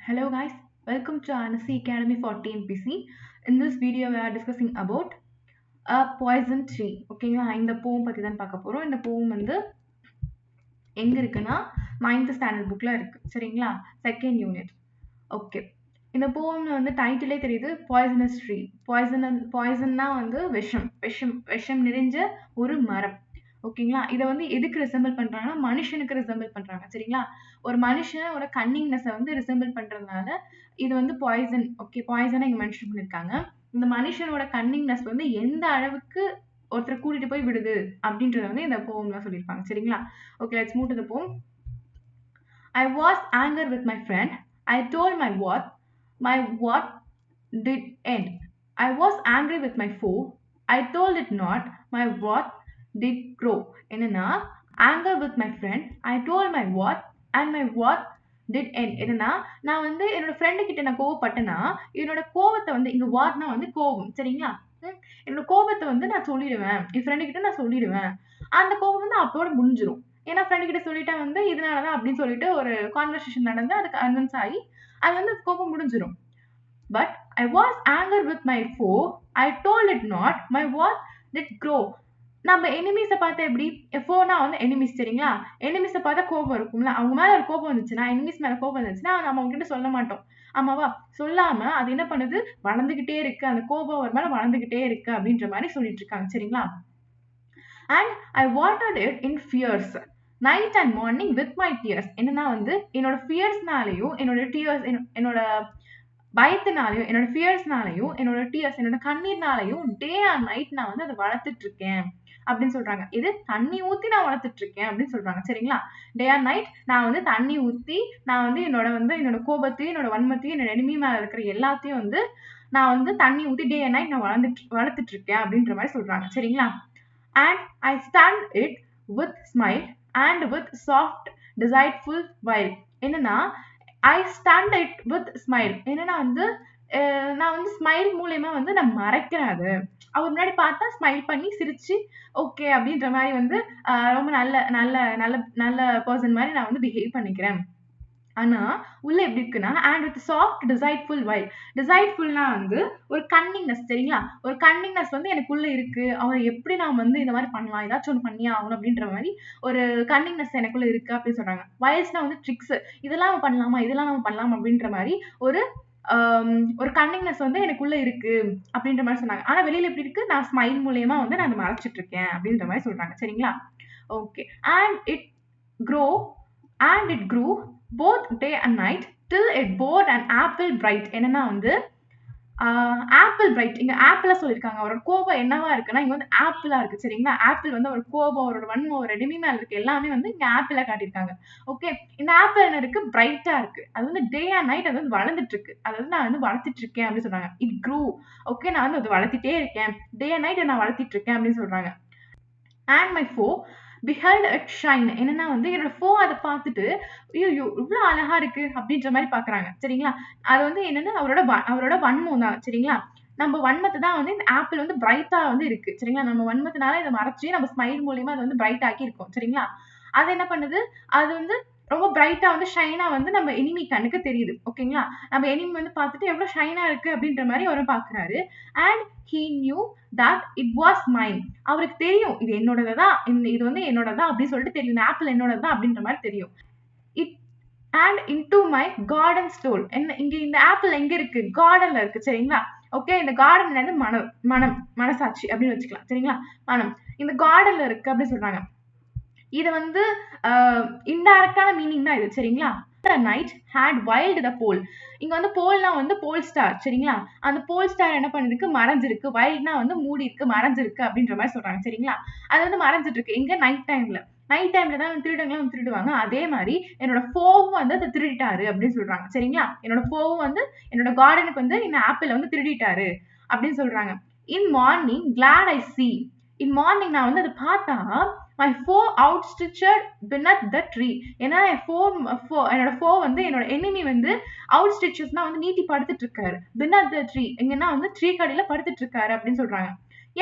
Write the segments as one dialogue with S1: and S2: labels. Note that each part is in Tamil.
S1: Hello guys, welcome to Anasi Academy for TNPC. In this video we are discussing about a poison tree. ஓகேங்களா, இந்த poem பத்தி தான் பார்க்க போறோம். இந்த poem வந்து எங்க இருக்குன்னா 9th ஸ்டாண்டர்ட் புக்ல இருக்கு. சரிங்களா, செகண்ட் யூனிட். ஓகே, இந்த போம்ல வந்து டைட்டிலே தெரியுது, பாய்சனஸ் ட்ரீ. பாய்சன்னா வந்து விஷம், விஷம் விஷம் நிறைஞ்ச ஒரு மரம். ஓகேங்களா, இதை வந்து எதுக்கு ரிசம்பிள் பண்றாங்கன்னா மனுஷனுக்கு ரிசம்பிள் பண்றாங்க. சரிங்களா, ஒரு மனுஷனோட கன்னிங்னஸை வந்து ரிசம்பிள் பண்றதுனால இது வந்து பாய்சன். ஓகே, பாய்சனை இங்க மென்ஷன் பண்ணிருக்காங்க. இந்த மனுஷனோட கன்னிங்னஸ் வந்து எந்த அளவுக்கு ஒருத்தர் கூட்டிட்டு போய் விடுது அப்படின்றத வந்து இந்த போம்ல சொல்லியிருப்பாங்க. சரிங்களா, okay, let's move to the போம். I was angry with my friend. I told my what did end. I was angry with my foe. I told it not. My what did grow. என்னன்னா, anger with my friend. I told my what and my what did end. என்னன்னா, நான் வந்து என்னோட ஃப்ரெண்டு கிட்ட நான் கோவப்பட்டேன்னா என்னோட கோவத்தை வந்து இங்க வாட்னா வந்து கோவம். சரிங்களா, என்னோட கோபத்தை வந்து நான் சொல்லிடுவேன், என் ஃப்ரெண்டு கிட்ட நான் சொல்லிடுவேன். அந்த கோபம் வந்து அப்போட முடிஞ்சிடும். ஏன்னா ஃப்ரெண்டு கிட்ட சொல்லிட்டா வந்து இதனாலதான் அப்படின்னு சொல்லிட்டு ஒரு கான்வர்சேஷன் நடந்து அது கன்வின்ஸ் ஆகி அது வந்து கோபம் முடிஞ்சிடும். But I was anger with my foe. I told it not. My wrath did grow. நம்ம எனிமீஸை பார்த்தா எப்படி, ஃபோனா வந்து எனிமீஸ். சரிங்களா, எனிமீஸை பார்த்தா கோபம் இருக்கும்ல, அவங்க மேல ஒரு கோபம் வந்துச்சுன்னா, எனிமீஸ் மேல கோபம் வந்துச்சுன்னா நம்ம அவங்க கிட்ட சொல்ல மாட்டோம். ஆமாவா, சொல்லாம அது என்ன பண்ணுது, வளர்ந்துகிட்டே இருக்கு, அந்த கோபம் ஒரு மேல வளர்ந்துகிட்டே இருக்கு அப்படின்ற மாதிரி சொல்லிட்டு இருக்காங்க. சரிங்களா, and I watered it in fears night and morning with my tears. என்னன்னா வந்து என்னோட ஃபியர்ஸ்னாலையும் என்னோட டியர்ஸ், என்னோட பயத்தினாலையும் என்னோட ஃபியர்ஸ்னாலையும் என்னோட டியர்ஸ், என்னோட கண்ணீர்னாலையும் டே அண்ட் நைட் நான் வந்து அதை வளர்த்துட்டு இருக்கேன் அப்படின்னு சொல்றாங்க. இது தண்ணி ஊத்தி நான் வளர்த்துட்டு இருக்கேன் அப்படின்னு சொல்றாங்க. சரிங்களா, டே அண்ட் நைட் நான் வந்து தண்ணி ஊத்தி நான் வந்து என்னோட கோபத்தையும் என்னோட வன்மத்தையும் என்னோட எனிமி மேல இருக்கிற எல்லாத்தையும் வந்து நான் வந்து தண்ணி ஊத்தி டே அண்ட் நைட் நான் வளர்த்துட்டு இருக்கேன் அப்படின்ற மாதிரி சொல்றாங்க. சரிங்களா, and I stand it with smile and with soft delightful while. என்னன்னா, I stand it with smile. என்னன்னா வந்து நான் வந்து ஸ்மைல் மூலியமா வந்து நான் மறைக்கிறேன். அது அவர் முன்னாடி பார்த்தா ஸ்மைல் பண்ணி சிரிச்சு ஓகே அப்படின்ற மாதிரி வந்து ரொம்ப நல்ல நல்ல நல்ல நல்ல பர்சன் மாதிரி நான் வந்து பிஹேவ் பண்ணிக்கிறேன். ஆனா உள்ள எப்படி இருக்குன்னா, and with soft deceitful wiles. டிசைட்ஃபுல்னா வந்து ஒரு கன்னிங்னஸ். சரிங்களா, ஒரு கன்னிங்னஸ் வந்து எனக்குள்ள இருக்கு. அவர் எப்படி நான் வந்து இந்த மாதிரி பண்ணலாம், ஏதாச்சும் ஒன்று பண்ணியே ஆகணும் அப்படின்ற மாதிரி ஒரு கன்னிங்னஸ் எனக்குள்ள இருக்கு அப்படின்னு சொல்றாங்க. வைல்ஸ்னா வந்து ட்ரிக்ஸ், இதெல்லாம் நம்ம பண்ணலாமா, இதெல்லாம் நம்ம பண்ணலாம் அப்படின்ற மாதிரி ஒரு ஒரு கன்னிங்னஸ் வந்து எனக்குள்ள இருக்கு அப்படின்ற மாதிரி சொன்னாங்க. ஆனா வெளியில எப்படி இருக்கு, நான் ஸ்மைல் மூலியமா வந்து நான் அதை மறைச்சிட்டு இருக்கேன் அப்படின்ற மாதிரி சொல்றாங்க. சரிங்களா, okay, and it grow and it grew both day and night till it bore an apple bright. என்னன்னா வந்து ஆப்பிள் பிரைட், இங்க ஆப்பிளா சொல்லியிருக்காங்க. அவரோட கோபம் என்னவா இருக்குன்னா இங்க வந்து ஆப்பிளா இருக்கு. சரிங்களா, ஆப்பிள் வந்து அவரோட கோபம், அவரோட வன்மம், அவரோட எனிமி மேல இருக்கு எல்லாமே வந்து இங்க ஆப்பிளா காட்டியிருக்காங்க. ஓகே, இந்த ஆப்பிள் என்ன இருக்கு, பிரைட்டா இருக்கு. அது வந்து டே அண்ட் நைட் அது வந்து வளர்ந்துட்டு இருக்கு. அதாவது நான் வந்து வளர்த்துட்டு இருக்கேன் அப்படின்னு சொல்றாங்க. It crew. ஓகே, நான் வந்து அது வளர்த்திட்டே இருக்கேன், டே அண்ட் நைட் நான் வளர்த்திட்டு இருக்கேன் அப்படின்னு சொல்றாங்க. அண்ட் மை ஃபோ beheld it shine. என்னன்னா வந்து என்னோட ஃபோ அதை பார்த்துட்டு ஐயோ இவ்வளவு அழகா இருக்கு அப்படின்ற மாதிரி பாக்குறாங்க. சரிங்களா, அது வந்து என்னன்னா அவரோட வன்மம் தான். சரிங்களா, நம்ம வன்மத்தை தான் வந்து இந்த ஆப்பிள் வந்து பிரைட்டா வந்து இருக்கு. சரிங்களா, நம்ம வன்மத்தினால இதை மறைச்சு நம்ம ஸ்மைல் மூலியமா அதை வந்து பிரைட் ஆக்கி இருக்கோம். சரிங்களா, அது என்ன பண்ணுது, அது வந்து ரொம்ப பிரைட்டா வந்து ஷைனா வந்து நம்ம எனிமி கண்ணுக்கு தெரியுது. ஓகேங்களா, நம்ம எனிமி வந்து பார்த்துட்டு எவ்வளவு ஷைனா இருக்கு அப்படின்ற மாதிரி அவரும் பாக்குறாரு. And he knew that it was mine. அவருக்கு தெரியும் இது என்னோடதான், இது வந்து என்னோடதான் அப்படின்னு சொல்லிட்டு தெரியும், இந்த ஆப்பிள் என்னோடதான் அப்படின்ற மாதிரி தெரியும். It and into my garden stole. என்ன இங்க இந்த ஆப்பிள் எங்க இருக்கு, கார்டன்ல இருக்கு. சரிங்களா, ஓகே, இந்த கார்டன்ல இருந்து மனம் மனசாட்சி அப்படின்னு வச்சுக்கலாம். சரிங்களா, மனம் இந்த கார்டன்ல இருக்கு அப்படின்னு சொல்றாங்க. இது வந்து இன்டைரக்டான மீனிங் தான் இது. சரிங்களா, நைட் ஹேட் வைல்ட் த போல். இங்க வந்து போல்னா வந்து போல் ஸ்டார். சரிங்களா, அந்த போல் ஸ்டார் என்ன பண்ணிருக்கு, மறைஞ்சிருக்கு. வைல்ட்னா வந்து மூடி இருக்கு, மறைஞ்சிருக்கு அப்படின்ற மாதிரி சொல்றாங்க. சரிங்களா, அது வந்து மறைஞ்சிட்டு இருக்கு எங்க, நைட் டைம்ல. நைட் டைம்ல தான் திருடங்களும் வந்து திருடுவாங்க. அதே மாதிரி என்னோட ஃபோவும் வந்து அதை திருடிட்டாரு அப்படின்னு சொல்றாங்க. சரிங்களா, என்னோட ஃபோவும் வந்து என்னோட கார்டனுக்கு வந்து இந்த ஆப்பிள் வந்து திருடிட்டாரு அப்படின்னு சொல்றாங்க. இன் மார்னிங் கிளாட் ஐ சி. இன் மார்னிங் நான் வந்து அதை பார்த்தா my foe outstretched beneath the tree. ஏன்னா என்னோட ஃபோ வந்து என்னோட எனிமி வந்து outstretchesனா வந்து நீட்டி படுத்துட்டு இருக்காரு. beneath the tree எங்கன்னா வந்து ட்ரீ கடியில படுத்துட்டு இருக்காரு அப்படின்னு சொல்றாங்க.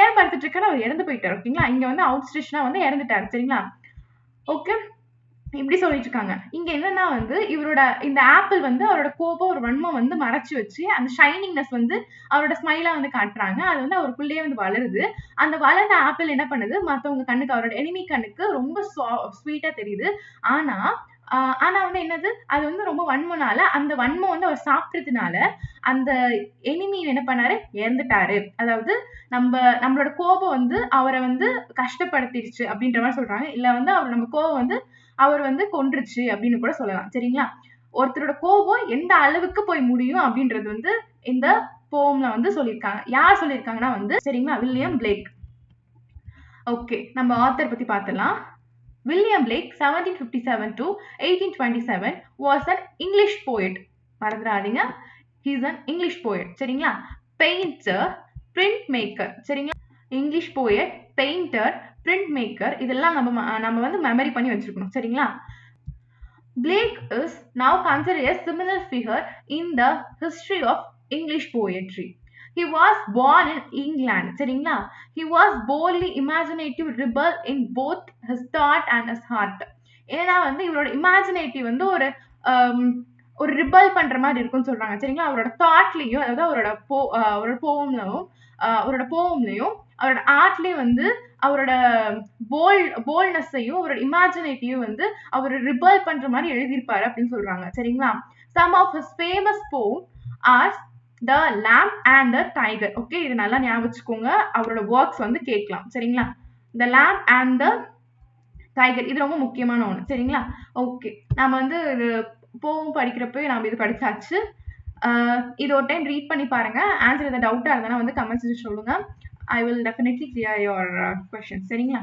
S1: ஏன் படுத்துட்டு இருக்காரு, அவர் இறந்து போயிட்டாரு. ஓகேங்களா, இங்க வந்து outstretchனா வந்து இறந்துட்டாரு. சரிங்களா, ஓகே, இப்படி சொல்லிட்டு இருக்காங்க. இங்க என்னன்னா வந்து இவரோட இந்த ஆப்பிள் வந்து அவரோட கோபம் ஒரு வன்மம் வந்து மறைச்சு வச்சு அந்த ஷைனிங்னஸ் வந்து அவரோட ஸ்மைலா வந்து காட்டுறாங்க. அது வந்து அவருக்குள்ளேயே வந்து வளருது. அந்த வளர்ந்த ஆப்பிள் என்ன பண்ணுது மத்தவங்க கண்ணுக்கு அவரோட எனிமி கண்ணுக்கு ரொம்ப ஸ்வீட்டா தெரியுது. ஆனா ஆனா வந்து என்னது அது வந்து ரொம்ப வன்மனால அந்த வன்மம் வந்து அவர் சாப்பிட்டதுனால அந்த எனிமி என்ன பண்ணாரு இறந்துட்டாரு. அதாவது நம்மளோட கோபம் வந்து அவரை வந்து கஷ்டப்படுத்திடுச்சு அப்படின்ற மாதிரி சொல்றாங்க. இல்ல வந்து அவர் நம்ம கோபம் வந்து அவர் வந்து கொன்றுச்சு அப்படின்னு கூட சொல்லலாம். சரிங்களா? ஒருத்தரோட கோபம் எந்த அளவுக்கு போய் முடியும் அப்படின்றது வந்து இந்த போம்ல வந்து சொல்லியிருக்காங்க. யார் சொல்லியிருக்காங்கன்னா வந்து சரிங்களா வில்லியம் பிளேக். ஓகே, நம்ம ஆத்தர் பத்தி பார்த்துலாம். William Blake 1757 to 1827 was an English poet. மறந்துடாதீங்க, he is an English poet. சரிங்களா? Painter, printmaker. சரிங்களா? English poet, painter, printmaker இதெல்லாம் நம்ம வந்து மெமரி பண்ணி வச்சிருக்கணும். சரிங்களா? Blake is now considered a similar figure in the history of English poetry. He was born in England. சரிங்களா? He was boldly imaginative rebel in both his thought and his heart. ஏன்னா வந்து இவரோட இமேஜினேட்டிவ் வந்து ஒரு ரிபல் பண்ற மாதிரி இருக்கும்னு சொல்றாங்க. சரிங்களா? அவரோட தாட்லயும் அதாவது அவரோட போம்லயும் அவரோட ஆர்ட்லயும் வந்து அவரோட போல்ட்னஸையும் அவரோட இமேஜினேட்டிவ் வந்து அவர் ரிபல் பண்ற மாதிரி எழுதியிருப்பாரு அப்படின்னு சொல்றாங்க. சரிங்களா? Some of his famous poems are The Lamb and the Tiger. Okay, இது நல்லா ஞாபகம் வச்சுக்கோங்க. அவரோட ஒர்க்ஸ் வந்து கேட்கலாம். சரிங்களா? The Lamb and the Tiger இது ரொம்ப முக்கியமான ஒன்று. சரிங்களா? ஓகே, நாம வந்து இது போகும் படிக்கிறப்ப நாம இது படிச்சாச்சு. இது ஒரு டைம் ரீட் பண்ணி பாருங்க. ஆன்சர் எதாவது டவுட்டா இருந்தா வந்து கமெண்ட்ஸ் சொல்லுங்க. I will definitely clear your questions. சரிங்களா?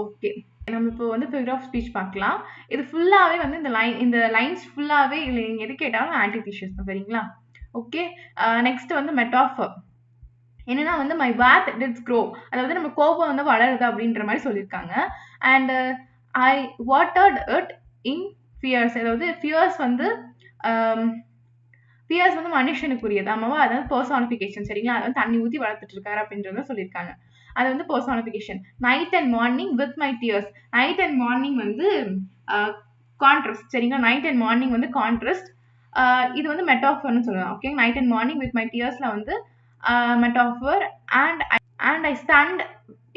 S1: ஓகே, நம்ம இப்போ வந்து ஃபிகர் ஆஃப் ஸ்பீச் பார்க்கலாம். இது ஃபுல்லாவே வந்து இந்த லைன்ஸ் ஃபுல்லாவே இல்லை நீங்க எது கேட்டாலும் ஆன்டிதிஷியஸ் தான். சரிங்களா? ஓகே, நெக்ஸ்ட் வந்து மெட்டாஃபர். என்னன்னா வந்து மை வாத் டிட்ஸ் க்ரோ, அதாவது நம்ம கோபம் வந்து வளருது அப்படின்ற மாதிரி சொல்லியிருக்காங்க. And I watered it in fears, அதாவது ஃபியர்ஸ் வந்து மனுஷனுக்குரியது. ஆமாவா? அதாவது பர்சானிஃபிகேஷன். சரிங்களா? அது வந்து தண்ணி ஊற்றி வளர்த்துட்டு இருக்காரு அப்படின்றத சொல்லியிருக்காங்க. அது வந்து personification. Night and morning with my tears. Night and morning வந்து கான்ட்ராஸ்ட். சரிங்களா? நைட் அண்ட் மார்னிங் வந்து கான்ட்ராஸ்ட். இது வந்து மெட்டாஃபர்னு சொல்லலாம். Okay, night and morning with my டியர்ஸ்ல வந்து metaphor. And I sunned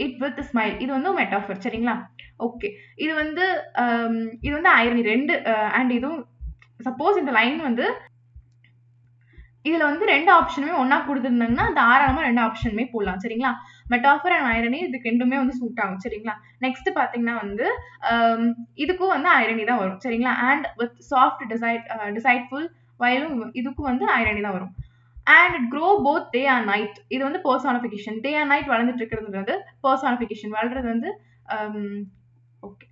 S1: it with smile, இது வந்து மெட்டாஃபர். சரிங்களா? ஓகே, இது வந்து ஐரணி ரெண்டு. அண்ட் இதுவும் சப்போஸ் இந்த லைன் வந்து இதுல வந்து ரெண்டு ஆப்ஷனுமே ஒன்னா கொடுத்துருந்தாங்கன்னா தாராளமா ரெண்டு ஆப்ஷனுமே போடலாம். சரிங்களா? மெட்டாஃபர் அண்ட் ஐரணி இதுக்கு ரெண்டுமே வந்து சூட் ஆகும். சரிங்களா? நெக்ஸ்ட் பாத்தீங்கன்னா வந்து இதுக்கும் வந்து ஐரணி தான் வரும். சரிங்களா? அண்ட் வித் சாஃப்ட் டிசைட்ஃபுல் வயலும் இதுக்கும் வந்து ஐரணி தான் வரும். And it grow both day and night, இது வந்து பர்சானிஃபிகேஷன். டே அண்ட் நைட் வளர்ந்துட்டு இருக்கிறது வந்து பர்சானிஃபிகேஷன். வளர்றது வந்து okay.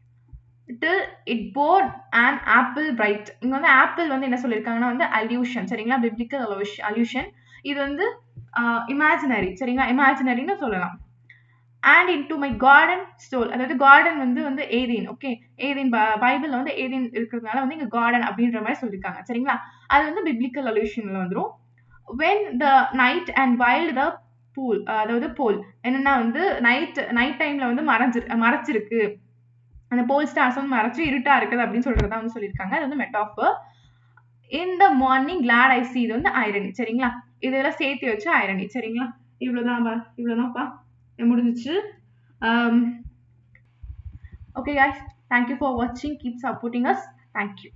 S1: Till it bore an apple bright. இங்க வந்து ஆப்பிள் வந்து என்ன சொல்லியிருக்காங்கன்னா வந்து அல்யூஷன். சரிங்களா? Biblical illusion. இது வந்து இமேஜினரி. சரிங்களா? இமேஜினரின்னு சொல்லலாம். And into my garden stole, அதாவது கார்டன் வந்து ஏதேன். ஓகே, ஏதேன் பைபிள்ல வந்து ஏதேன் இருக்கிறதுனால வந்து இங்க கார்டன் அப்படின்ற மாதிரி சொல்லியிருக்காங்க. சரிங்களா? அது வந்து பிப்ளிக்கல் அல்யூஷன்ல வந்துடும். when the night and wild the pool, அதாவது போல் என்னன்னா வந்து நைட் டைம்ல வந்து மறைச்சிருக்கு, அந்த போல் ஸ்டார்ஸ் வந்து மறைச்சு இருட்டா இருக்குது அப்படின்னு சொல்றதா வந்து சொல்லியிருக்காங்க. அது வந்து metaphor. In the morning Claude I C, இது வந்து ஐரணி. சரிங்களா? இதெல்லாம் சேர்த்து வச்சு ஐரணி. சரிங்களா? இவ்வளவுதான்ப்பா, முடிஞ்சிச்சு. Okay guys, thank you for watching. Keep supporting us. Thank you.